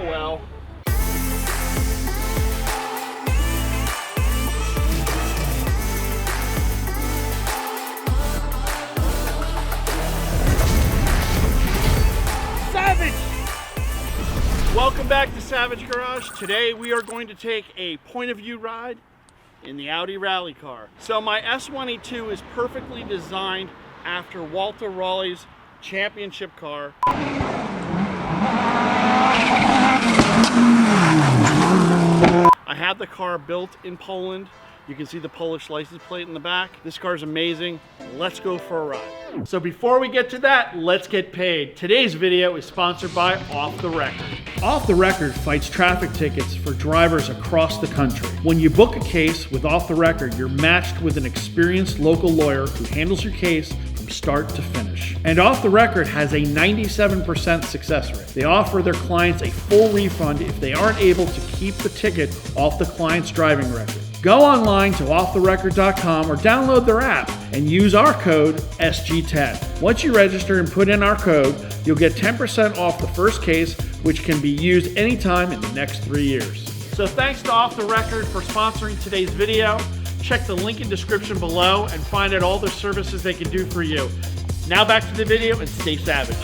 Oh well. Savage! Welcome back to Savage Garage. Today we are going to take a point of view ride in the Audi rally car. So my S1E2 is perfectly designed after Walter Raleigh's championship car. I had the car built in Poland. You can see the Polish license plate in the back. This car is amazing. Let's go for a ride. So before we get to that, let's get paid. Today's video is sponsored by Off the Record. Off the Record fights traffic tickets for drivers across the country. When you book a case with Off the Record, you're matched with an experienced local lawyer who handles your case from start to finish. And Off the Record has a 97% success rate. They offer their clients a full refund if they aren't able to keep the ticket off the client's driving record. Go online to offtherecord.com or download their app and use our code SG10. Once you register and put in our code, you'll get 10% off the first case, which can be used anytime in the next 3 years. So thanks to Off the Record for sponsoring today's video. Check the link in description below and find out all the services they can do for you. Now back to the video and stay savage.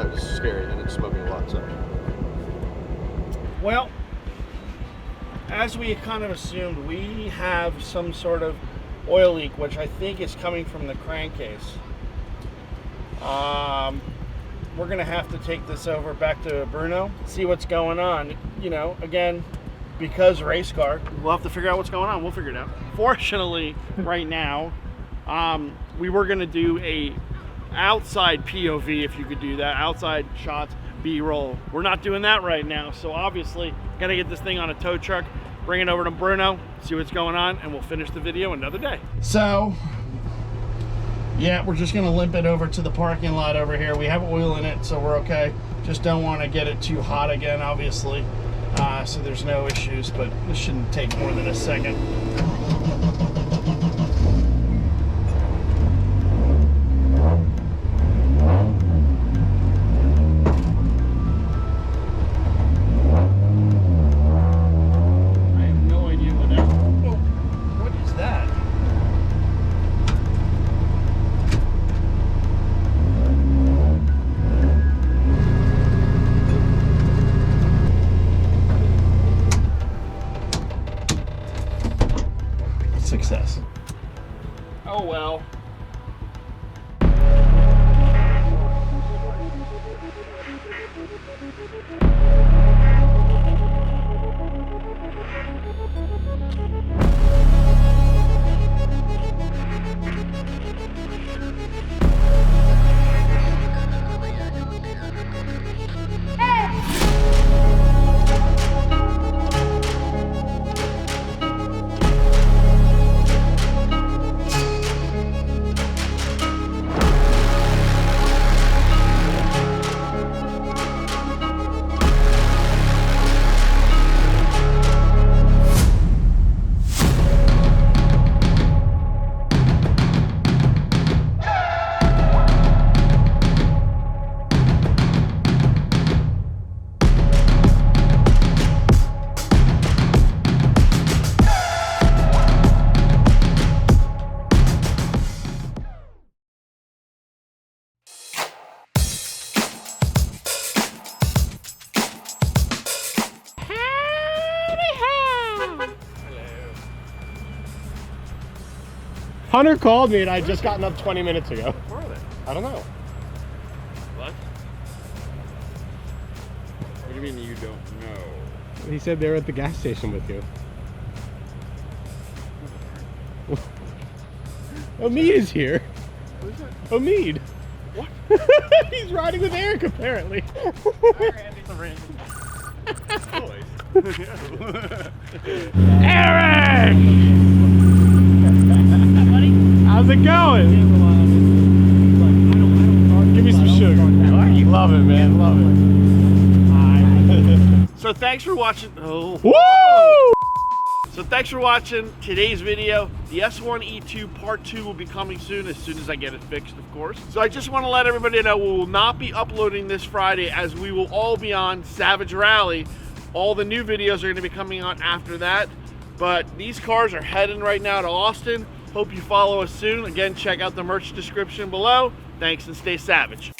that is scary, and it's smoking a lot. So. Well, as we kind of assumed, we have some sort of oil leak, which I think is coming from the crankcase. We're gonna have to take this over back to Bruno, see what's going on. You know, again, because race car, we'll have to figure out what's going on. We'll figure it out. Fortunately, right now, we were gonna do a outside POV, if you could do that, outside shots, B-roll. We're not doing that right now, so obviously gotta get this thing on a tow truck, bring it over to Bruno, see what's going on, and we'll finish the video another day. So yeah, we're just gonna limp it over to the parking lot over here. We have oil in it, so we're okay. Just don't want to get it too hot again, obviously, so there's no issues, but this shouldn't take more than a second. Success. Oh well. Hunter called me and I had just gotten up 20 minutes ago. Where are they? I don't know. What? What do you mean you don't know? He said they were at the gas station with you. Omid is here. Who is that? Omid. What? He's riding with Eric apparently. Eric! How's it going? Give me some sugar. Love it, man. Love it. So thanks for watching. Oh. Woo! So thanks for watching today's video. The S1E2 Part 2 will be coming soon as I get it fixed, of course. So I just want to let everybody know we will not be uploading this Friday, as we will all be on Savage Rally. All the new videos are going to be coming on after that. But these cars are heading right now to Austin. Hope you follow us soon. Again, check out the merch description below. Thanks and stay savage.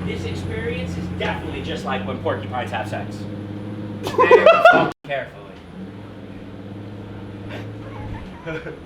This experience is definitely just like when porcupines have sex. Very carefully.